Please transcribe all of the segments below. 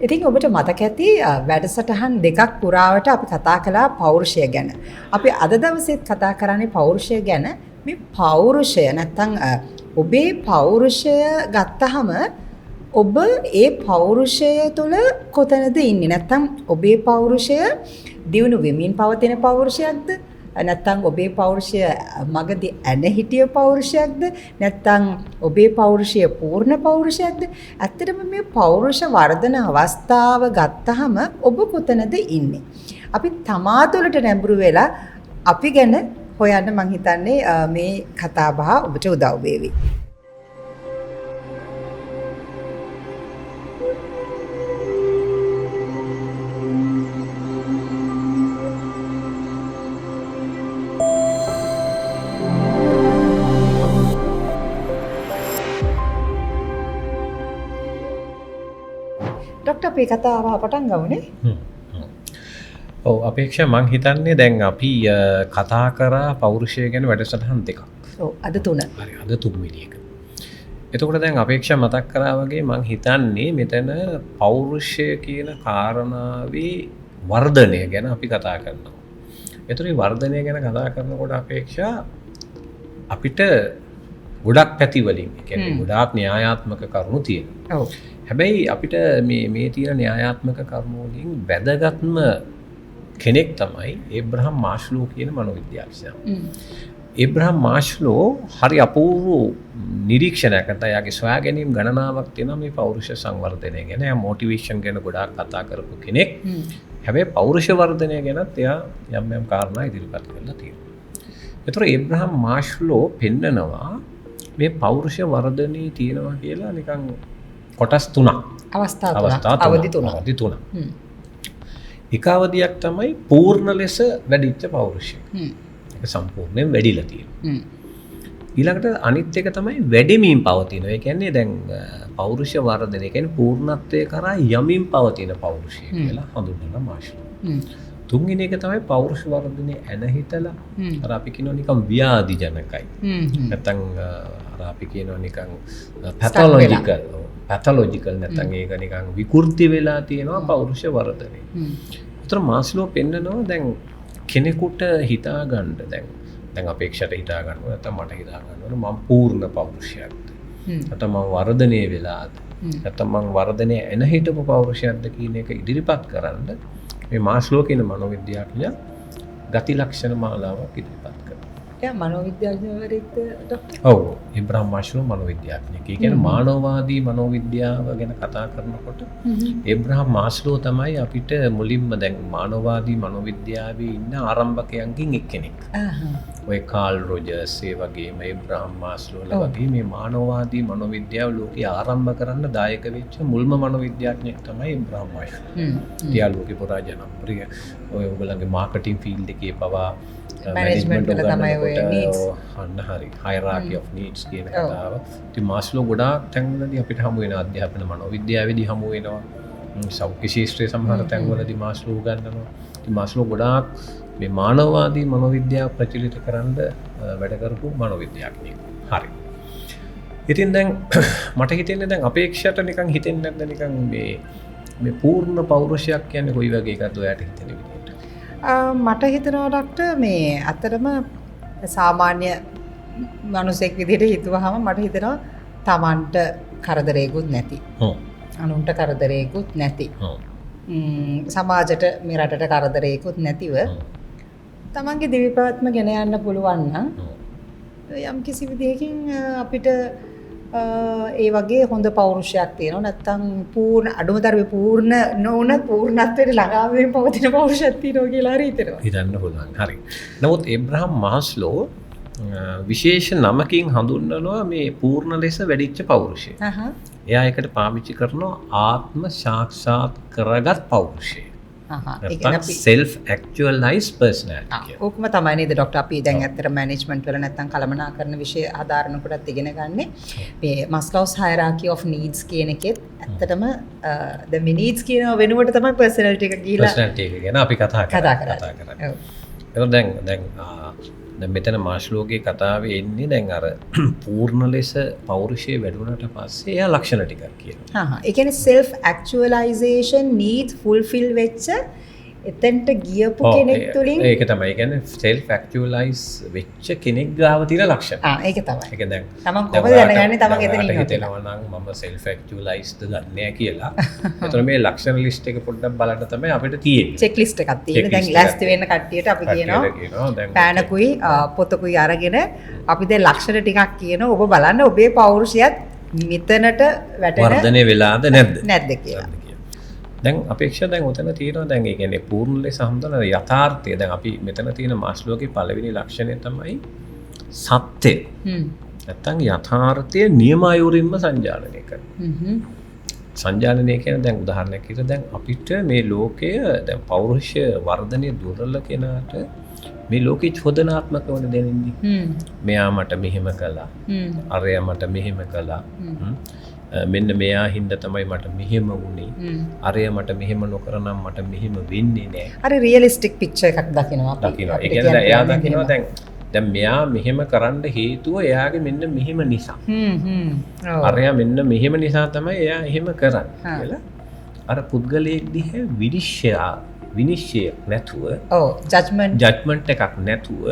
ඉතින් ඔබට මතක ඇති වැඩසටහන් දෙකක් පුරාවට අපි කතා කළා පෞරුෂය ගැන. අපි අද දවසේත් කතා කරන්නේ පෞරුෂය ගැන. මේ පෞරුෂය නැත්තම් ඔබේ පෞරුෂය ගත්තහම ඔබ ඒ පෞරුෂය තුළ කොතනද ඉන්නේ? නැත්තම් ඔබේ පෞරුෂය දියුණු වෙමින් පවතින පෞරුෂයක්ද? නැත්තම් ඔබේ පෞරුෂය මගදී ඇන හිටිය පෞරුෂයක්ද? නැත්තම් ඔබේ පෞරුෂය පූර්ණ පෞරුෂයක්ද? ඇත්තටම මේ පෞරුෂ වර්ධන අවස්ථාව ගත්තහම ඔබ කොතනද ඉන්නේ? අපි තමා තුළට නැඹුරු වෙලා අපි ගැන හොයන්න මං හිතන්නේ මේ කතා බහ ඔබට උදව් වේවි. ඩොක්ටර් අපි කතාව පටන් ගමුනේ. ඔව් අපේක්ෂා මං හිතන්නේ දැන් අපි කතා කරා පෞරුෂය ගැන වැඩසටහන් දෙකක්. ඔව් අද තුන. හරි අද තුන්වෙනි එක. එතකොට දැන් අපේක්ෂා මතක් කරා වගේ මං හිතන්නේ මෙතන පෞරුෂය කියන කාරණාවේ වර්ධනය ගැන අපි කතා කරනවා. ඒතරේ වර්ධනය ගැන කතා කරනකොට අපේක්ෂා අපිට ගොඩක් පැති වලින් කියන්නේ ගොඩාක් න්‍යායාත්මක කරුණු තියෙනවා. ඔව්. හැබැයි අපිට මේ තියෙන න්‍යායාත්මක කරුණු වලින් වැදගත්ම කෙනෙක් තමයි ඒබ්‍රහම් මාස්ලෝ කියන මනෝවිද්‍යාඥයා. ඒබ්‍රහම් මාස්ලෝ හරි අපූර්ව නිරීක්ෂණයක් නැත්නම් යාගේ සොයා ගැනීම ගණනාවක් තියෙනවා මේ පෞරුෂ සංවර්ධනය ගැන. එයා මොටිවේෂන් ගැන ගොඩාක් කතා කරපු කෙනෙක්. හැබැයි පෞරුෂ වර්ධනය ගැනත් එයා යම් කාරණා ඉදිරිපත් කරලා තියෙනවා. ඒතර ඒබ්‍රහම් මාස්ලෝ පෙන්නනවා මේ පෞරුෂ වර්ධනයේ තියෙනවා කියලා නිකන් කොටස් තුනක්. අවස්ථා තුනක්. එක අවධියක් තමයි පූර්ණ ලෙස වැඩිච්ච පෞරුෂය. ඒක සම්පූර්ණයෙන් වැඩිලා තියෙනවා. ඊළඟට අනිත් එක තමයි වැඩිමින් පවතිනවා. ඒ කියන්නේ දැන් පෞරුෂ වර්ධනය කියන්නේ පූර්ණත්වයේ කරා යමින් පවතින පෞරුෂය කියලා හඳුන්වන මාස්ලෝ. තුන්වෙනි එක තමයි පෞරුෂ වර්ධනයේ ඇන හිතලා අර අපි කියනවා නිකන් ව්‍යාධි ජනකයි. නැත්නම් අර අපි කියනවා නිකන් පැතොලොජිකල් නැත්නම් ඒක නිකන් විකෘති වෙලා තියෙනවා පෞරුෂ වර්ධනය. ඒතර මාස්ලෝ පෙන්නනවා දැන් කෙනෙකුට හිතා ගන්න දැන් අපේක්ෂයට හිතා ගන්නවා නැත්නම් මට හිතා ගන්නවා මම පූර්ණ පෞරුෂයක්ද නැත්නම් මම වර්ධනය වෙලාද නැත්නම් මම වර්ධනය එන හිටපු පෞරුෂයක්ද කියන එක ඉදිරිපත් කරන්න මේ මාස්ලෝ කියන මනෝවිද්‍යාඥයා ගති ලක්ෂණ මාලාවක් ඉදිරිපත් කරනවා. එයා මනෝවිද්‍යාඥයෙක්ද ඩොක්ටර්? ඔව් ඒබ්‍රහම් මාස්ලෝ මනෝවිද්‍යාඥයෙක්. ඒ කියන්නේ මානවවාදී මනෝවිද්‍යාව ගැන කතා කරනකොට ඒබ්‍රහම් මාස්ලෝ තමයි අපිට මුලින්ම දැන් මානවවාදී මනෝවිද්‍යාවේ ඉන්න ආරම්භකයන්ගෙන් එක්කෙනෙක්. ඔය කාල් රොජර්ස් ඒ වගේම ඒබ්‍රහම් මාස්ලෝලා වගේ මේ මානවවාදී මනෝවිද්‍යාව ලෝකේ ආරම්භ කරන්න දායක වෙච්ච මුල්ම මනෝවිද්‍යාඥයෙක් තමයි ඒබ්‍රහම් මාස්ලෝ. තියා ලෝකේ පුරා ජනප්‍රිය ඔය ඔයගොල්ලන්ගේ මාකටිං ෆීල්ඩ් එකේ පවා මැනේජ්මන්ට් වල තමයි ඔය නීඩ්ස් අන්න හරි හයරාකි ඔෆ් නීඩ්ස් කියන කතාව. ඉතින් මාස්ලෝ ගොඩාක් තැන්වලදී අපිට හමු වෙන අධ්‍යාපන මනෝවිද්‍යාවේදී හමු වෙනවා. සෞඛ්‍ය ශාස්ත්‍රයේ සමහර තැන්වලදී මාස්ලෝ උගන්වනවා. ඉතින් මාස්ලෝ ගොඩාක් මේ මානවවාදී මනෝවිද්‍යාව ප්‍රචලිත කරන්න වැඩ කරපු මනෝවිද්‍යාඥයෙක්. හරි. ඉතින් දැන් මට හිතෙන්නේ දැන් අපේක්ෂයට නිකන් හිතෙන්නේ නැද්ද නිකන් මේ පූර්ණ පෞරුෂයක් කියන්නේ කොයි වගේ එකක්ද ඔයාට හිතෙන විදිහට? මට හිතෙනවා ඩොක්ටර් මේ අතරම සාමාන්‍ය මිනිසෙක් විදිහට හිතුවහම මට හිතෙනවා Tamanට කරදරයකුත් නැති. අනුන්ට කරදරයකුත් නැති. සමාජයට මේ රටට කරදරයකුත් නැතිව තමන්ගේ දිවි පැවැත්ම ගෙන යන්න පුළුවන් නම් යම් කිසි විදිහකින් අපිට ඒ වගේ හොඳ පෞරුෂයක් තියෙනවා. නැත්තම් පූර්ණ අඩුමතරමේ පූර්ණ නොවන පූර්ණත්වයට ළඟා වෙමින් පවතින පෞරුෂයක් තියෙනවා කියලා හරි හිතෙනවා. හිතන්න පුළුවන්. හරි. නමුත් ඒබ්‍රහම් මාස්ලෝ විශේෂ නමකින් හඳුන්වනවා මේ පූර්ණ ලෙස වැඩිච්ච පෞරුෂය. එයා ඒකට පාවිච්චි කරනවා ආත්ම සාක්ෂාත් කරගත් පෞරුෂය. self actualized personality. ඕකම තමයි නේද ඩොක්ටර් අපි දැන් ඇත්තට මැනේජ්මන්ට් වල නැත්තම් කළමනාකරන විෂය ආධාරණකොටත් ඉගෙන ගන්නෙ මේ මස්ලෝස් හයරාකි ඔෆ් නීඩ්ස් කියන එකෙත් ඇත්තටම the needs කියන වෙනුවට තමයි personality එක ගිහිලා personality එක ගැන අපි කතා කරන්නේ. ඔව්. ඒක දැන් දැන් මෙතන මාෂ්ලෝගේ කතාවේ එන්නේ දැන් අර පූර්ණ ලෙස පෞරුෂය වැඩුණාට පස්සේ එයා ලක්ෂණ ටිකක් කියනවා. ඒ කියන්නේ self actualization needs fulfill වෙච්ච එතෙන්ට ගියපු කෙනෙක් තුලින් ඒක තමයි. ඒ කියන්නේ self actualize වෙච්ච කෙනෙක් ගාව තියෙන ලක්ෂණ. ඒක තමයි. ඒක දැන් තමන් කොහොමද දැනගන්නේ තමන් එතන ඉන්නවා හිතෙනවා නම් මම self actualized දන්නේ කියලා. එතකොට මේ ලක්ෂණ ලිස්ට් එක පොඩ්ඩක් බලන්න තමයි අපිට තියෙන්නේ. චෙක් ලිස්ට් එකක් තියෙන. දැන් ලෑස්ති වෙන්න කට්ටියට අපි කියනවා පෑනකුයි පොතකුයි අරගෙන අපි දැන් ලක්ෂණ ටිකක් කියනවා. ඔබ බලන්න ඔබේ පෞරුෂයත් මෙතනට වැටෙන වර්ධනය වෙලාද නැද්ද කියලා. දැන් අපේක්ෂා දැන් උතන තියෙනවා. දැන් ඒ කියන්නේ පූර්ණ ලෙස හම්බුන යථාර්ථය. දැන් අපි මෙතන තියෙන මාස්ලෝගේ පළවෙනි ලක්ෂණය තමයි සත්‍ය. නැත්තම් යථාර්ථය නියමයුරින්ම සංජානනය කරන. සංජානනය කියන දැන් උදාහරණයක් විදිහට දැන් අපිට මේ ලෝකය දැන් පෞරුෂය වර්ධනය දුර්වල කෙනාට මේ ලෝකේ චෝදනාත්මක වන දැනෙන්නේ. මෙයා මට මෙහෙම කළා. අරයා මට මෙහෙම කළා. මෙන්න මෙයා හින්දා තමයි මට මෙහෙම වුනේ. අරයා මට මෙහෙම නොකරනම් මට මෙහෙම වෙන්නේ නැහැ. අර රියලිස්ටික් පික්චර් එකක් දකිනවා අපි. දකිනවා. ඒ කියන්නේ එයා දකිනවා දැන් මෙයා මෙහෙම කරන්න හේතුව එයාගේ මෙන්න මෙහෙම නිසා. අරයා මෙන්න මෙහෙම නිසා තමයි එයා එහෙම කරන්නේ කියලා. අර පුද්ගලයෙක් දිහා විනිශ්චයක් නැතුව ජජ්මන්ට් එකක් නැතුව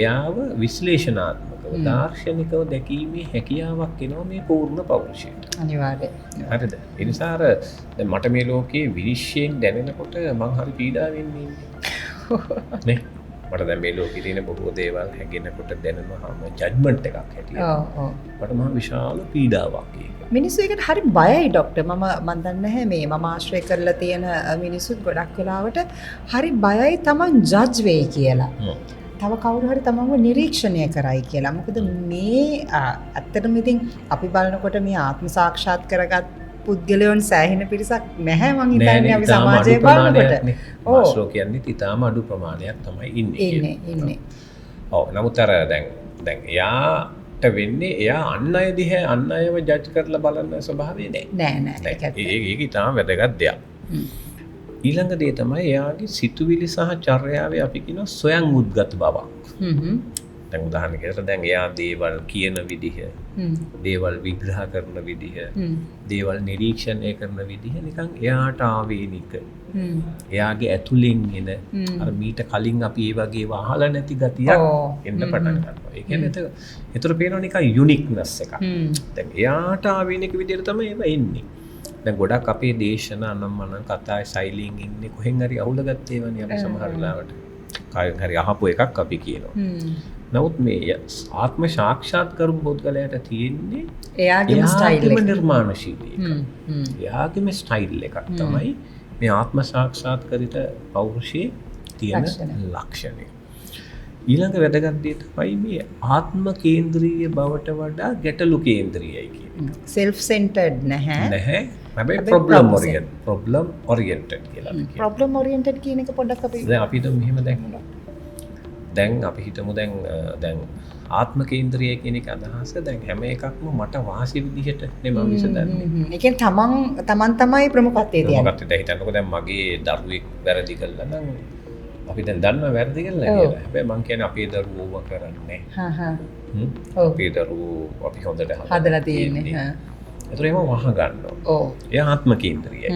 එයාව විශ්ලේෂණාත්මකව දාර්ශනිකව දැකීමේ හැකියාවක් එනවා මේ පූර්ණ පෞරුෂයට. අනිවාර්යයෙන්. හරිද? ඒ නිසා අර දැන් මට මේ ලෝකේ විනිශ්චයෙන් දැනෙනකොට මං හරි පීඩාවෙන් ඉන්නේ. නේ? මට දැන් මේ ලෝකේ තියෙන බොහෝ දේවල් හැගෙනකොට දැනෙනවා ජජ්මන්ට් එකක් හැටියට. මට මහ විශාල පීඩාවක් ඒක. මිනිස්සු ඒකට හරි බයයි ડોක්ටර්. මම දන්නේ නැහැ මේ මම ආශ්‍රය කරලා තියෙන මිනිස්සුත් ගොඩක් වෙලාවට හරි බයයි තමන් ජජ් වෙයි කියලා. තව කවුරු හරි තමන්ව නිරීක්ෂණය කරයි කියලා. මොකද මේ ඇත්තටම ඉතින් අපි බලනකොට මේ ආත්ම සාක්ෂාත් කරගත් පුද්ගලයන් සෑහෙන පිරිසක් නැහැ මං හිතන්නේ අපි සමාජයේ බලනකොට. මාස්ලෝ කියන්නේ ඊටාම අඩු ප්‍රමාණයක් තමයි ඉන්නේ. ඔව්. නමුත් අර දැන් එයාට වෙන්නේ එයා අන් අය දිහා අන් අයව ජජ් කරලා බලන ස්වභාවය නෑ. ඒක ඊටාම වැදගත් දෙයක්. ඊළඟ දේ තමයි එයාගේ සිතුවිලි සහ චර්යාවේ අපි කියන සොයන් උද්ගත බවක්. දැන් උදාහරණයකට දැන් එයා දේවල් කියන විදිහ, දේවල් විග්‍රහ කරන විදිහ, දේවල් නිරීක්ෂණය කරන විදිහ නිකන් එයාට ආවේනික. එයාගේ ඇතුලෙන් එන අර මීට කලින් අපි ඒ වගේ වහලා නැති ගතියක් එන්න පටන් ගන්නවා. ඒ කියන්නේ ඒතර පේනවා නිකන් යුනික්නස් එකක්. දැන් එයාට ආවේනික විදිහට තමයි ඒව එන්නේ. දැන් ගොඩක් අපේ දේශනා නම් කතාවේ සයිලින් ඉන්නේ කොහෙන් හරි අහුලගත්තේ වනේ අපි සමහර වෙලාවට. කායෙන් හරි අහපු එකක් අපි කියනවා. නමුත් මේ ආත්ම සාක්ෂාත් කරපු පුද්ගලයාට තියෙන්නේ එයාගේම ස්ටයිල් එක. නිර්මාණශීලී එකක්. එයාගේම ස්ටයිල් එකක් තමයි මේ ආත්ම සාක්ෂාත් කරිත පෞරුෂයේ තියෙන ලක්ෂණය. ඊළඟ වැදගත් දේ තමයි මේ ආත්ම කේන්ද්‍රීය බවට වඩා ගැටලු කේන්ද්‍රීයයි කියන්නේ. self centered නැහැ. හැබැයි problem oriented කියලා අපි කියනවා. problem oriented කියන එක පොඩ්ඩක් අපි දැන් අපි හිතමු මෙහෙම දැන් අපි හිතමු දැන් ආත්ම කේන්ද්‍රීය කියන එක අදහස දැන් හැම එකක්ම මට වාසි විදිහට නේ මම විසඳන්නේ. ඒ කියන්නේ තමන් තමයි ප්‍රමුඛත්වයේ තියන්නේ. මොකක්ද දැන් හිතන්නකෝ දැන් මගේ දරුවෙක් වැරදි කළා නම් අපි දැන් දන්නවා වැරදි කළා කියලා. හැබැයි මං කියන්නේ අපේ දරුවෝ ඕවා කරන්නේ නැහැ. අපේ දරුවෝ අපි හොඳට හදලා තියෙන්නේ. ඒතර ඒව වහ ගන්නවා. ඔව්. එයා ආත්ම කේන්ද්‍රීයයි.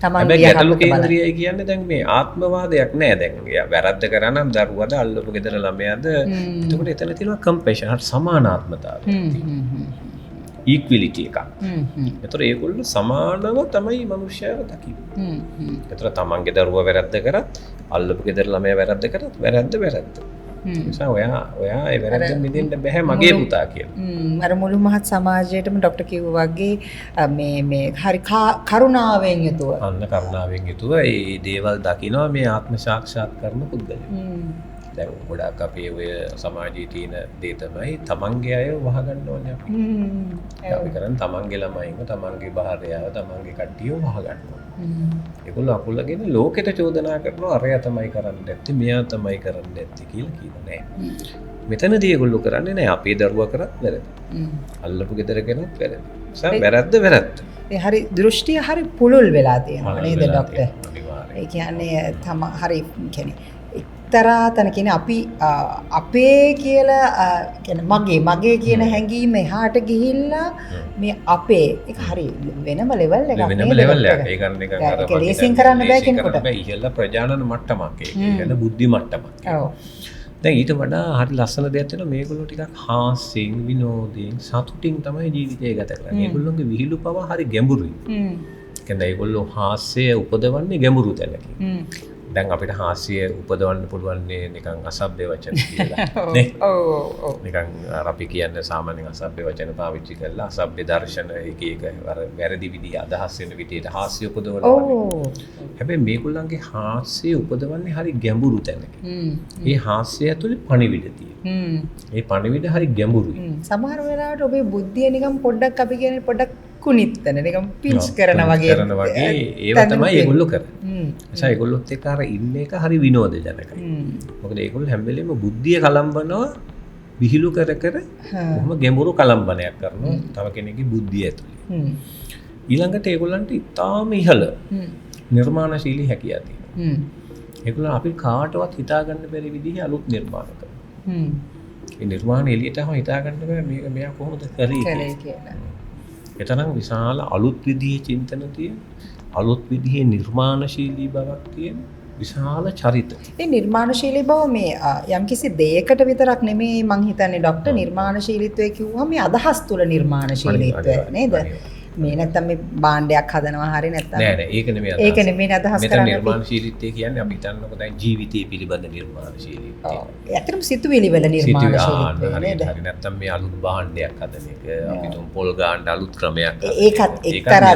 හැබැයි ගැටලු කේන්ද්‍රීයයි කියන්නේ දැන් මේ ආත්මවාදයක් නෑ. දැන් එයා වැරද්ද කරා නම් දරුවද අල්ලපු ගෙදර ළමයාද එතකොට එතන තියෙනවා කම්පැෂන් හරි සමානාත්මතාවය. ඉක්විලිටි එකක්. ඒතර ඒගොල්ලෝ සමානව තමයි මනුෂ්‍යයව දකින්නේ. ඒතර තමන්ගේ දරුවා වැරද්ද කරත් අල්ලපු ගෙදර ළමයා වැරද්ද කරත් වැරද්ද. නිසා ඔයා ඒ වැරද්දෙන් මිදෙන්න බෑ මගේ පුතා කියලා. අර මුළු මහත් සමාජයේටම ડોක්ටර් කිව්වා වගේ මේ හරි කරුණාවෙන් යුතුව. අන්න කරුණාවෙන් යුතුව මේ දේවල් දකිනවා මේ ආත්ම සාක්ෂාත් කරන පුද්ගලයා. දැන් ගොඩක් අපේ ඔය සමාජයේ තියෙන දේ තමයි තමන්ගේ අය වහගන්න ඕනේ අපි. අපි කරන්නේ තමන්ගේ ළමයින්ව, තමන්ගේ භාර්යාව, තමන්ගේ කට්ටියව වහගන්නවා. ඒගොල්ලෝ අකුලගෙන ලෝකෙට චෝදනා කරනවා අරයා තමයි කරන්නේ නැත්තේ, මෙයා තමයි කරන්නේ නැත්තේ කියලා කියනවා නෑ. මෙතනදී ඒගොල්ලෝ කරන්නේ නෑ අපේ දරුවා කරත් වැරදි. අල්ලපු ගෙදර කෙනෙක් වැරදි. වැරද්ද. ඒ හරි දෘෂ්ටිය හරි පුළුල් වෙලා තියෙනවා නේද ડોක්ටර්? ඒ කියන්නේ හරි කියන්නේ එක්තරා තැනකින් අපි අපේ කියලා මගේ කියන හැඟීම එහාට ගිහිල්ලා මේ අපේ එක හරි වෙනම ලෙවල් එකක් වෙනම ලෙවල් එකක්. ඒ කියන්නේ නිකන් අර ඒක ලේසියෙන් කරන්න බෑ කෙනෙකුට. ඉහළ ප්‍රජානන මට්ටමක්. ඒ කියන්නේ බුද්ධි මට්ටමක්. ඔව්. දැන් ඊට වඩා හරි ලස්සන දෙයක් තියෙනවා මේගොල්ලෝ ටිකක් හාස්‍යයෙන් විනෝදයෙන් සතුටින් තමයි ජීවිතය ගත කරන්නේ. මේගොල්ලෝගේ විහිළු පව හරි ගැඹුරුයි. කියන්නේ ඒගොල්ලෝ හාස්‍ය උපදවන්නේ ගැඹුරු තැනකින්. දැන් අපිට හාස්‍ය උපදවන්න පුළුවන්නේ නිකන් අසභ්‍ය වචන කියලා නේ. ඔව්. නිකන් අර අපි කියන්නේ සාමාන්‍යයෙන් අසභ්‍ය වචන පාවිච්චි කරලා අසභ්‍ය දර්ශන එක අර වැරදි විදිහ අදහස් වෙන විදිහට හාස්‍ය උපදවනවා. හැබැයි මේගොල්ලන්ගේ හාස්‍ය උපදවන්නේ හරි ගැඹුරු තැනකින්. මේ හාස්‍ය ඇතුලේ පණිවිඩ තියෙනවා. මේ පණිවිඩ හරි ගැඹුරුයි. සමහර වෙලාවට ඔබේ බුද්ධිය නිකන් පොඩ්ඩක් අපි කියන්නේ පොඩ්ඩක් කුනිත්තන නිකන් පින්ච් කරන වගේ ඒව තමයි ඒගොල්ලෝ කරන්නේ. එසා ඒගොල්ලොත් එක්ක අර ඉන්න එක හරි විනෝදජනකයි. මොකද ඒගොල්ලෝ හැම වෙලෙම බුද්ධිය කලම්බනවා විහිළු කර කර කොහොම ගැඹුරු කලම්බනයක් කරනවා තව කෙනෙක්ගේ බුද්ධිය ඇතුලේ. ඊළඟට ඒගොල්ලන්ට ඉතාම ඉහළ නිර්මාණශීලී හැකියාව තියෙනවා. ඒගොල්ලෝ අපි කාටවත් හිතා ගන්න බැරි විදිහේ අලුත් නිර්මාණ කරනවා. ඒ නිර්මාණ එළියටම හිතා ගන්න බෑ මේක මෙයා කොහොමද කරේ කියලා. එතරම් විශාල අලුත් විදිහේ චින්තන තියෙන අලුත් විදිහේ නිර්මාණශීලී බවක් තියෙන විශාල චරිත. ඒ නිර්මාණශීලී බව මේ යම්කිසි දෙයකට විතරක් නෙමෙයි මං හිතන්නේ ડોක්ටර් නිර්මාණශීලීත්වය කිව්වම මේ අදහස් තුල නිර්මාණශීලීත්වය නේද? මේ නැත්තම් මේ භාණ්ඩයක් හදනවා හරි නැත්තම් නෑ ඒක නෙමෙයි අදහස්. ඒක නෙමෙයි අදහස් කරන්නේ. නිර්මාණශීලීත්වය කියන්නේ අපි හිතන්නකො දැන් ජීවිතය පිළිබඳ නිර්මාණශීලීත්වය. ඔව්. ඇත්තටම සිතුවිලි වල නිර්මාණශීලීත්වය නේද? හරි නැත්තම් මේ අලුත් භාණ්ඩයක් හදන එක අපි තුන් පොල් ගාන්න අලුත් ක්‍රමයක්. ඒකත් එක්තරා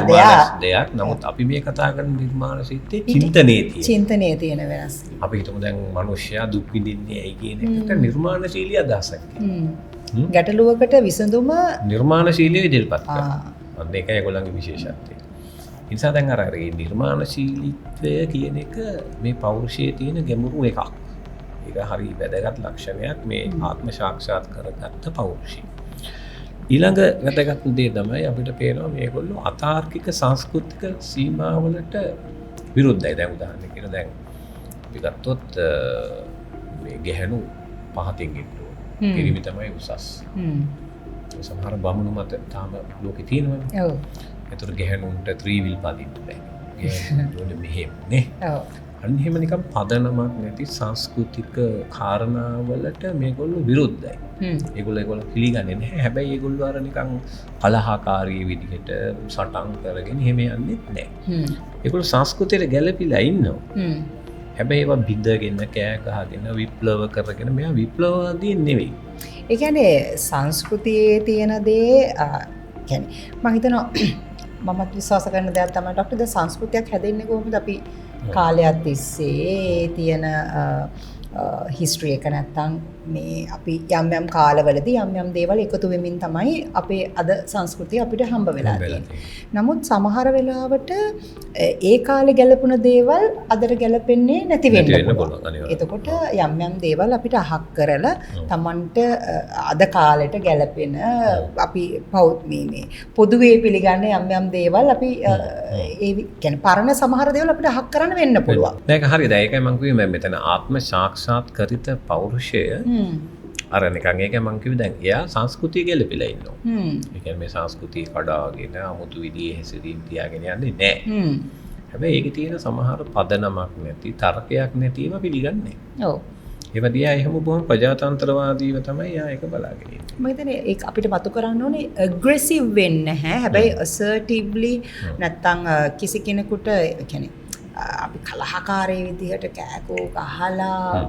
දෙයක්. නමුත් අපි මේ කතා කරන නිර්මාණශීලීත්වයේ චින්තනයේ තියෙන. චින්තනයේ තියෙන වෙනස්. අපි හිතමු දැන් මිනිස්සයා දුක් විඳින්නේ ඇයි කියන එකට නිර්මාණශීලී අදහසක් තියෙනවා. ගැටලුවකට විසඳුම නිර්මාණශීලී ඉදිරිපත් කරනවා. අන්න ඒකයි ඒගොල්ලන්ගේ විශේෂත්වය. ඒ නිසා දැන් අර ඒ නිර්මාණශීලීත්වය කියන එක මේ පෞරුෂයේ තියෙන ගැඹුරු එකක්. ඒක හරි වැදගත් ලක්ෂණයක් මේ ආත්ම සාක්ෂාත් කරගත්ත පෞරුෂය. ඊළඟ වැදගත් දේ තමයි අපිට පේනවා මේගොල්ලෝ අතාර්කික සංස්කෘතික සීමාවලට විරුද්ධයි. දැන් උදාහරණයක් කියන දැන් අපි ගත්තොත් මේ ගැහණු පහතින් ඉන්න ඕන. පිරිමි තමයි උසස්. සමහර බමුණු මත තාම ලෝකේ තියෙනවනේ. ඔව්. ඒතර ගැහණුන්ට ත්‍රිවිල් පදින්න බෑ. ගැහණුන්ට මෙහෙම නේ. ඔව්. අන්න එහෙම නිකන් පදනමක් නැති සංස්කෘතික කාරණාවලට මේගොල්ලෝ විරුද්ධයි. ඒගොල්ලෝ පිළිගන්නේ නැහැ. හැබැයි ඒගොල්ලෝ අර නිකන් කලහකාරී විදිහට සටන් කරගෙන එහෙම යන්නේ නැහැ. ඒගොල්ලෝ සංස්කෘතියට ගැළපීලා ඉන්නවා. හැබැයි ඒවා බිඳගෙන කෑ ගහගෙන විප්ලව කරගෙන මෙයා විප්ලවවාදී නෙවෙයි. ඒ කියන්නේ සංස්කෘතියේ තියෙන දේ කියන්නේ මම හිතනවා මමත් විශ්වාස කරන දෙයක් තමයි ડોක්ටර් ද සංස්කෘතියක් හැදෙන්නේ කොහොමද අපි කාලයක් තිස්සේ තියෙන හිස්ටරි එක නැත්තම් මේ අපි යම් කාලවලදී යම් දේවල් එකතු වෙමින් තමයි අපේ අද සංස්කෘතිය අපිට හම්බ වෙලා තියෙන්නේ. නමුත් සමහර වෙලාවට ඒ කාලේ ගැලපුණ දේවල් අදට ගැලපෙන්නේ නැති වෙන්න පුළුවන්. එතකොට යම් දේවල් අපිට අහක් කරලා Tamanට අද කාලෙට ගැලපෙන අපි මේ පොදුවේ පිළිගන්න යම් දේවල් අපි ඒ කියන්නේ පරණ සමහර දේවල් අපිට අහක් කරන්න වෙන්න පුළුවන්. මේක හරියද? ඒකයි මම කිව්වේ මෙතන ආත්ම සාක්ෂාත් කරිත පෞරුෂය අර නිකන් ඒක මං කිව්වේ දැන් එයා සංස්කෘතිය ගැලපෙලා ඉන්නවා. ඒ කියන්නේ මේ සංස්කෘතිය කඩාගෙන 아무තු විදිහේ හැසිරීම් තියාගෙන යන්නේ නැහැ. හැබැයි ඒකේ තියෙන සමහර පදනමක් නැති තර්කයක් නැතිව පිළිගන්නේ නැහැ. ඔව්. ඒවා දිහා එහෙම බොහොම ප්‍රජාතන්ත්‍රවාදීව තමයි එයා ඒක බලාගෙන ඉන්නේ. මම හිතන්නේ ඒක අපිට මතු කරන්න ඕනේ ඇග්‍රෙසිව් වෙන්නේ නැහැ. හැබැයි assertively නැත්තම් කිසි කෙනෙකුට කියන්නේ අපි කලහකාරී විදිහට කෑකෝ ගහලා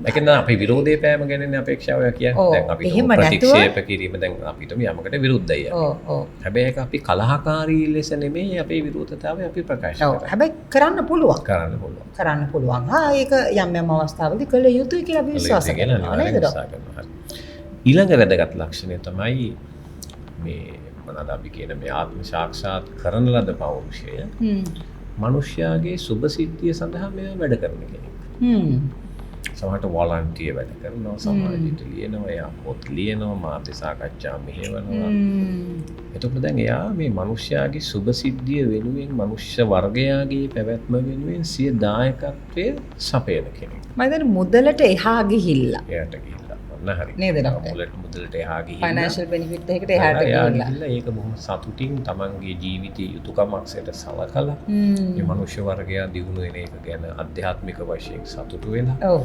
ඒක නා අපි විරෝධයේ පෑම ගැනනේ අපේක්ෂාව කියන්නේ. දැන් අපි ප්‍රතික්ෂේප කිරීම දැන් අපිට යමකට විරුද්ධයි. හැබැයි ඒක අපි කලහකාරී ලෙස නෙමෙයි අපේ විරෝධතාවය අපි ප්‍රකාශ කරන්නේ. හැබැයි කරන්න පුළුවන්. කරන්න පුළුවන්. ඒක යම් අවස්ථාවලදී කළ යුතුයි කියලා අපි විශ්වාස කරනවා නේද? ඊළඟ වැදගත් ලක්ෂණය තමයි මේ මොනවාද අපි කියන මේ ආත්ම සාක්ෂාත් කරන ලද පෞරුෂය. මනුෂ්‍යයාගේ සුභ සිද්ධිය සඳහා මෙයා වැඩ කරන කෙනෙක්. සමහරට වොලන්ටියර් වැඩ කරනවා, සමාජයට ලියනවා, එයා පොත් ලියනවා, මාධ්‍ය සාකච්ඡා මෙහෙවනවා. එතකොට දැන් එයා මේ මිනිස්යාගේ සුභ සිද්ධිය වෙනුවෙන් මිනිස්ය වර්ගයාගේ පැවැත්ම වෙනුවෙන් සිය දායකත්වය සපයන කෙනෙක්. මම හිතන්නේ මුදලට එහා ගිහිල්ලා. එයාට ගිහිල්ලා ඔන්න හරි. නේද ඩොක්ටර්? මුදලට එහා ගිහිල්ලා ෆයිනෑන්ෂල් බෙනිෆිට් එකකට එහාට ගිහිල්ලා. ඒක බොහොම සතුටින් තමන්ගේ ජීවිතයේ යුතුයකමක් සැට සලකලා මේ මනුෂ්‍ය වර්ගයා දියුණු වෙන එක ගැන අධ්‍යාත්මික වශයෙන් සතුටු වෙලා ඔව්.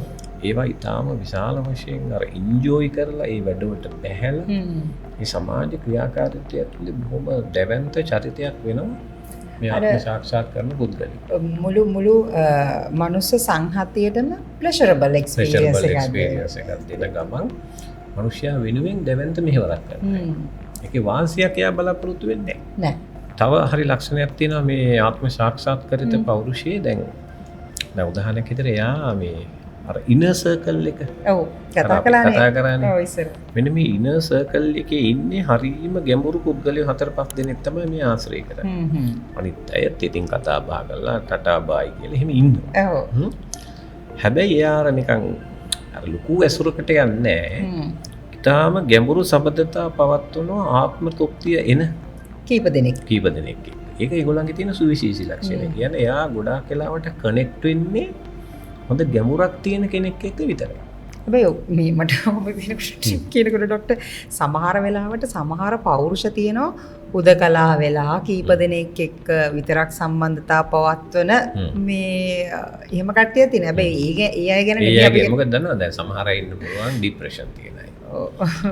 ඒවා ඊටාම විශාල වශයෙන් අර ඉන්ජොයි කරලා ඒ වැඩවලට බැහැලා මේ සමාජ ක්‍රියාකාරීත්වය ඇතුලේ බොහොම දැවැන්ත චරිතයක් වෙනවා මේ ආත්ම සාක්ෂාත් කරන පුද්ගලෙක්. මුළු මනුස්ස සංහතියටම ප්ලෙෂරබල් එක්ස්පීරියන්ස් එකක් දෙන ගමන් මනුෂ්‍යයා වෙනුවෙන් දැවැන්ත මෙහෙවරක් කරනවා. ඒකේ වාසියක් එයා බලාපොරොත්තු වෙන්නේ නැහැ. තව හරි ලක්ෂණයක් තියෙනවා මේ ආත්ම සාක්ෂාත් කරිත පෞරුෂයේ දැන් උදාහරණයක් විදිහට එයා මේ අර ඉනර් සර්කල් එක කතා කරන්නේ. ඔව් ඉස්සර. මෙන්න මේ ඉනර් සර්කල් එකේ ඉන්නේ හරීම ගැඹුරු පුද්ගලයෝ 4-5 දෙනෙක් තමයි මේ ආශ්‍රය කරන්නේ. අනිත් අයත් ඉතින් කතා බහ කරලා ටටා බායි කියලා එහෙම ඉන්නවා. ඔව්. හැබැයි එයා අර නිකන් අර ලুকু ඇසුරකට යන්නේ නැහැ. ඊටාම ගැඹුරු සබඳතා පවත්වන ආත්ම තෘප්තිය එන කීප දෙනෙක්. ඒක ඒගොල්ලන්ගේ තියෙන සුවිශේෂී ලක්ෂණය. කියන්නේ එයා ගොඩාක් වෙලාවට කනෙක්ට් වෙන්නේ හොඳ ගැඹුරක් තියෙන කෙනෙක් එක්ක විතරයි. හැබැයි මේ මට කියනකොට ඩොක්ටර් සමහර වෙලාවට සමහර පෞරුෂ තියෙනවා උදකලා වෙලා කීප දෙනෙක් එක්ක විතරක් සම්බන්ධතා පවත්වන මේ එහෙම කට්ටිය තියෙන. හැබැයි ඒ අය ගැන අපි මොකද දන්නවද? දැන් සමහර අය ඉන්න පුළුවන් ડિප්‍රෙෂන් තියෙන අය.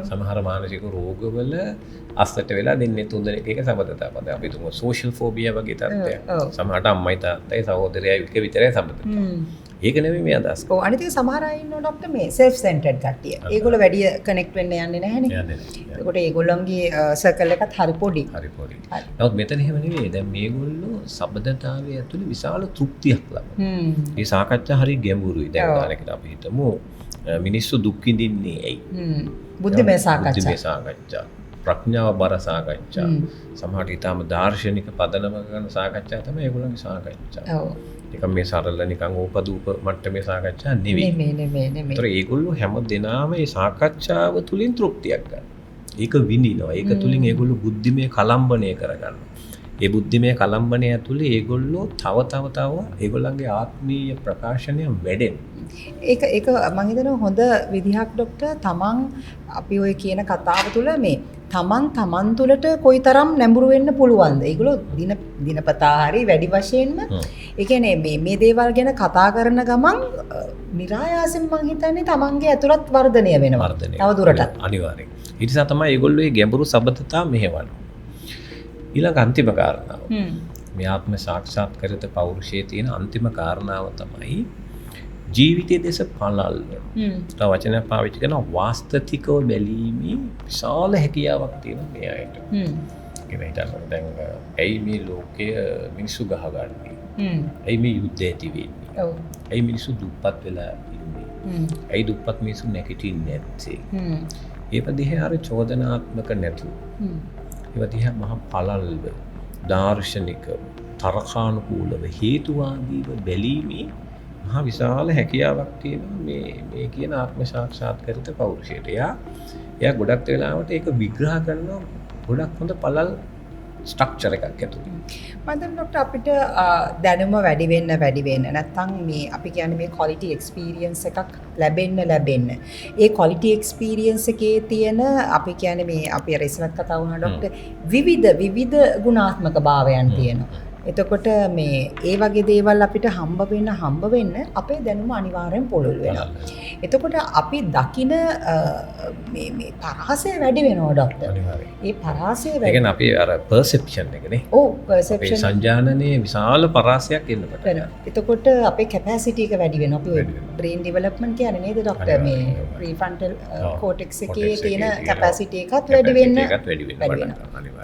සමහර මානසික රෝගවල අස්සට වෙලා දෙන්නේ තුන් දෙනෙක් එක සම්බන්ධතාව. දැන් අපි තුමු සෝෂල් ෆෝබියා වගේ තත්ත්වයක්. සමහරට අම්මයි තාත්තයි සහෝදරයයි එක විතරයි සම්බන්ධතාව. ඒක නෙමෙයි මේ අදහස්. ඔව් අනිත් එක සමහර අය ඉන්නවා ඩොක්ටර් මේ self centered කට්ටිය. ඒගොල්ලෝ වැඩි කනෙක්ට් වෙන්න යන්නේ නැහැනේ. යන්නේ නැහැ. ඒකට ඒගොල්ලන්ගේ සර්කල් එකත් හරි පොඩි. නමුත් මෙතන එහෙම නෙවෙයි. දැන් මේගොල්ලෝ සබඳතාවයේ ඇතුළේ විශාල තෘප්තියක් ලබනවා. මේ සාකච්ඡා හරි ගැඹුරුයි. දැන් උදාහරණයකට අපි හිතමු මිනිස්සු දුක් විඳින්නේ ඇයි? බුද්ධිමය සාකච්ඡා. ප්‍රඥාව බර සාකච්ඡා. සමහරට ඊටාම දාර්ශනික පදනම කරන සාකච්ඡා තමයි ඒගොල්ලන්ගේ සාකච්ඡා. ඔව්. නිකන් මේ සරල නිකන් ඕපදූප මට්ටමේ සාකච්ඡා නෙවෙයි. නෙමෙයි. ඒතර ඒගොල්ලෝ හැම දිනම මේ සාකච්ඡාව තුලින් තෘප්තියක් ගන්නවා. ඒක විඳිනවා. ඒක තුලින් ඒගොල්ලෝ බුද්ධිමය කලම්බණය කරගන්නවා. ඒ බුද්ධිමය කලම්බණය ඇතුලේ ඒගොල්ලෝ තව ඒගොල්ලන්ගේ ආත්මීය ප්‍රකාශනය වැඩෙනවා. ඒක මම හිතනවා හොඳ විදිහක් ඩොක්ටර් තමන් අපි ඔය කියන කතාව තුළ මේ තමන් තුළට කොයිතරම් නැඹුරු වෙන්න පුළුවන්ද? ඒගොල්ලෝ දිනපතා හරි වැඩි වශයෙන්ම ඒ කියන්නේ මේ දේවල් ගැන කතා කරන ගමන් નિરાයාසයෙන් මම හිතන්නේ තමන්ගේ ඇතුළත් වර්ධනය වෙනවා. තව දුරටත් අනිවාර්යෙන්. ඒ නිසා තමයි ඒගොල්ලෝ මේ ගැඹුරු සබඳතා මෙහෙවන්නේ. ඊළඟ අන්තිම කාරණාව. මේ ආත්ම සාක්ෂාත් කරිත පෞරුෂයේ තියෙන අන්තිම කාරණාව තමයි ජීවිතයේ දේශ පළල්ව. තව වචනයක් පාවිච්චි කරනවා වාස්තවිකව බැලීමේ විශාල හැකියාවක් තියෙනවා මේ අයට. කියන හිතන්න දැන් ඇයි මේ ලෝකය මිනිස්සු ගහගන්නේ? ඇයි මේ යුද්ධ ඇති වෙන්නේ? ඔව්. ඇයි මිනිස්සු දුප්පත් වෙලා ඉන්නේ? ඇයි දුප්පත් මිනිස්සු නැගිටින්නේ නැත්තේ? ඒ පදිහේ අර චෝදනාත්මක නැතු. ඒ පදිහේ මහා පළල්ව දාර්ශනික තරකානුකූලව හේතුවාදීව බැලීමේ මහා විශාල හැකියාවක් තියෙනවා මේ කියන ආත්ම සාක්ෂාත් කරිත පෞරුෂයට. එයා ගොඩක් වෙලාවට ඒක විග්‍රහ කරනවා ගොඩක් හොඳ පළල් ස්ට්‍රක්චර් එකක් ඇතුළේ. මම ඩොක්ටර් අපිට දැනුම වැඩි වෙන්න නැත්නම් මේ අපි කියන්නේ මේ ක්වොලිටි එක්ස්පීරියන්ස් එකක් ලැබෙන්න ඒ ක්වොලිටි එක්ස්පීරියන්ස් එකේ තියෙන අපි කියන්නේ මේ අපි අර ඉස්සරත් කතා වුණා ඩොක්ටර් විවිධ ගුණාත්මක භාවයන් තියෙනවා. එතකොට මේ ඒ වගේ දේවල් අපිට හම්බ වෙන්න අපේ දැනුම අනිවාර්යෙන් පුළුල් වෙනවා. එතකොට අපි දකින මේ පරාසය වැඩි වෙනවා ඩොක්ටර්. අනිවාර්යෙන්. ඒ පරාසය වැඩි. ඒ කියන්නේ අපි අර පර්සෙප්ෂන් එකනේ. ඔව් පර්සෙප්ෂන්. අපේ සංජානනයේ විශාල පරාසයක් එන්න පටන් ගන්නවා. එතකොට අපේ කැපැසිටි එක වැඩි වෙනවා. අපි බ්‍රේන් ඩෙවලොප්මන්ට් කියන්නේ නේද ඩොක්ටර් මේ ප්‍රීෆ්‍රන්ටල් කෝටෙක්ස් එකේ තියෙන කැපැසිටි එකත් වැඩි වෙනවා.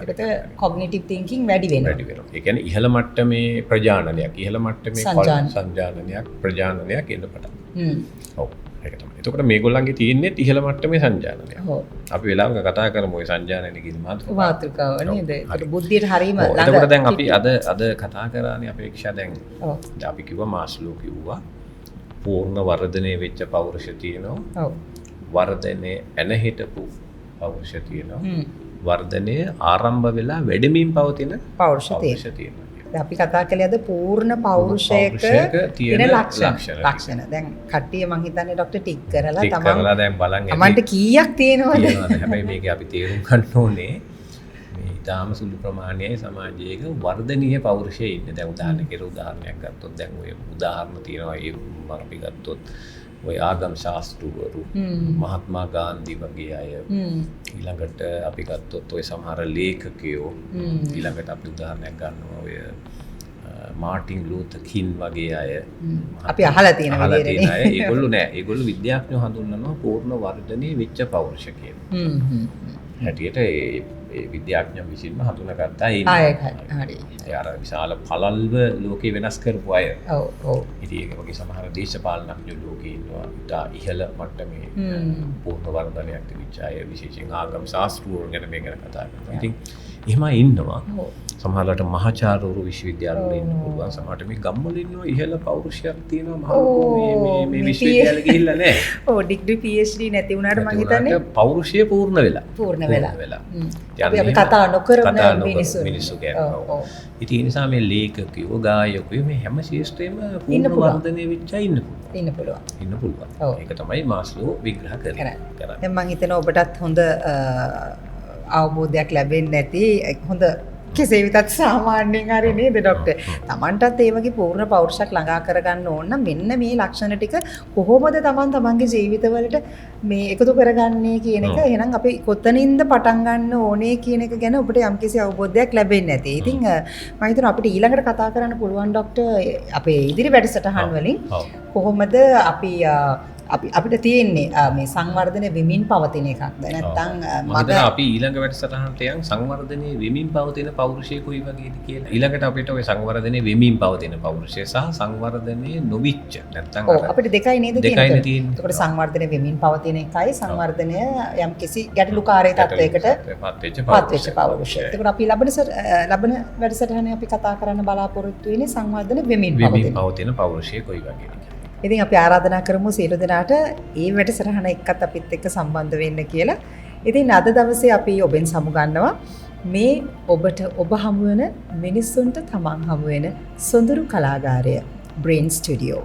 ඒකට කොග්නිටිව් තින්කින් වැඩි වෙනවා. ඒ කියන්නේ ඉහළ මට්ටමේ ප්‍රජානනයක් ඉහළ මට්ටමේ සංජානනයක් ප්‍රජානනයක් එන්න පටන්. ඔව් ඒක තමයි. එතකොට මේගොල්ලන්ගේ තියෙන්නේ ඉහළ මට්ටමේ සංජානනයක්. ඔව්. අපි වෙලාවක කතා කරමු ওই සංජානනයේ කිසි මාතෘකාව නේද? ඒක බුද්ධියට හරීම ළඟ. එතකොට දැන් අපි අද කතා කරානේ අපේක්ෂා දැන් අපි කිව්වා මාස්ලෝ කිව්වා පූර්ණ වර්ධනය වෙච්ච පෞරුෂය තියෙනවා. ඔව්. වර්ධනය එන හිටපු පෞරුෂය තියෙනවා. වර්ධනය ආරම්භ වෙලා වැඩමින් පවතින පෞරුෂය තියෙනවා. අපි කතා කළේ අද පූර්ණ පෞරුෂයක තියෙන ලක්ෂණ. දැන් කට්ටිය මං හිතන්නේ ડોක්ටර් ටික් කරලා දැන් බලන් තමන්ට කීයක් තියෙනවද? හැබැයි මේක අපි තේරුම් ගන්න ඕනේ මේ ඊටාම සුළු ප්‍රමාණයයි සමාජයක වර්ධනීය පෞරුෂය ඉන්නේ. දැන් උදාහරණයක් ගත්තොත් දැන් ඔය උදාහරණ තියෙනවා ඒ මම අපි ගත්තොත් ඔය ආගම් ශාස්ත්‍රවරු මහත්මා ගාන්ධි වගේ අය ඊළඟට අපි ගත්තොත් ඔය සමහර ලේඛකයෝ ඊළඟට අපි උදාහරණයක් ගන්නවා ඔය මාටින් ලූතර් කින් වගේ අය අපි අහලා තියෙන විදිහට ඒගොල්ලෝ විද්‍යාඥයෝ හඳුන්වනවා පූර්ණ වර්ධනයේ වෙච්ච පෞරුෂ කියලා. හැටියට ඒ විද්‍යාඥයන් විසින්ම හඳුනාගත්තා හරි. ඒ අර විශාල පළල්ව ලෝකේ වෙනස් කරපු අය. ඔව් ඔව්. ඉතින් ඒක වගේ සමහර දේශපාලනඥයෝ ලෝකේ ඉන්නවා. ඉතා ඉහළ මට්ටමේ පූර්ණ වර්ධනයක් තිබිච්ච අය විශේෂයෙන් ආගම් ශාස්ත්‍රවල ගැන මේ ගැන කතා කරනවා. ඉතින් එහෙමයි ඉන්නවා. සමහරවිට මහාචාර්යවරු විශ්වවිද්‍යාලවල ඉන්න පුළුවන්. සමහරට මේ ගම්වල ඉන්නවා ඉහළ පෞරුෂයක් තියෙනවා. මහලු මේ විශ්වවිද්‍යාල ගිහිල්ලා නැහැ. ඔව් ඩිග්‍රී PhD නැති වුණාට මම හිතන්නේ පෞරුෂය පූර්ණ වෙලා. අපි කතා නොකරන මිනිස්සු ගැන. ඉතින් ඒ නිසා මේ ලේඛකයෝ ගායකයෝ මේ හැම ශිෂ්ටයෙම පූර්ණ වර්ධනය වෙච්ච ඉන්න පුළුවන්. ඒක තමයි මාස්ලෝ විග්‍රහ කරන්නේ. දැන් මම හිතනවා ඔබටත් හොඳ අවබෝධයක් ලැබෙන්නේ නැති හොඳ කෙසේ වෙතත් සාමාන්‍යයෙන් හරි නේද ડોක්ටර්? Tamanටත් ඒ වගේ පූර්ණ පෞරුෂයක් ළඟා කරගන්න ඕන නම් මෙන්න මේ ලක්ෂණ ටික කොහොමද තමන්ගේ ජීවිතවලට මේ එකතු කරගන්නේ කියන එක එහෙනම් අපි කොතනින්ද පටන් ගන්න ඕනේ කියන එක ගැන ඔබට යම්කිසි අවබෝධයක් ලැබෙන්නේ නැති. ඉතින් මම හිතනවා අපිට ඊළඟට කතා කරන්න පුළුවන් ડોක්ටර් අපේ ඉදිරි වැඩසටහන් වලින් කොහොමද අපිට තියෙන්නේ මේ සංවර්ධනය වෙමින් පවතින එකක්ද නැත්නම් අපි ඊළඟ වැඩසටහනට යන් සංවර්ධනය වෙමින් පවතින පෞරුෂය කොයි වගේද කියලා. ඊළඟට අපිට ඔය සංවර්ධනය වෙමින් පවතින පෞරුෂය සහ සංවර්ධනය නොවිච්ච නැත්නම් අපිට දෙකයි නේද තියෙන්නේ. ඒකට සංවර්ධනය වෙමින් පවතින එකයි සංවර්ධනය යම් කිසි ගැටලුකාරී තත්වයකට පත්වෙච්ච පෞරුෂය. ඒකට අපි ලබන වැඩසටහනේ අපි කතා කරන්න බලාපොරොත්තු වෙන්නේ සංවර්ධනය වෙමින් පවතින පෞරුෂය කොයි වගේද. ඉතින් අපි ආරාධනා කරමු සියලු දෙනාට මේ වැඩසටහන එක්කත් අපිත් එක්ක සම්බන්ධ වෙන්න කියලා. ඉතින් අද දවසේ අපි ඔබෙන් සමුගන්නවා මේ ඔබට ඔබ හමු වෙන මිනිස්සුන්ට තමන් හමු වෙන සොඳුරු කලාගාරය Brain Studio.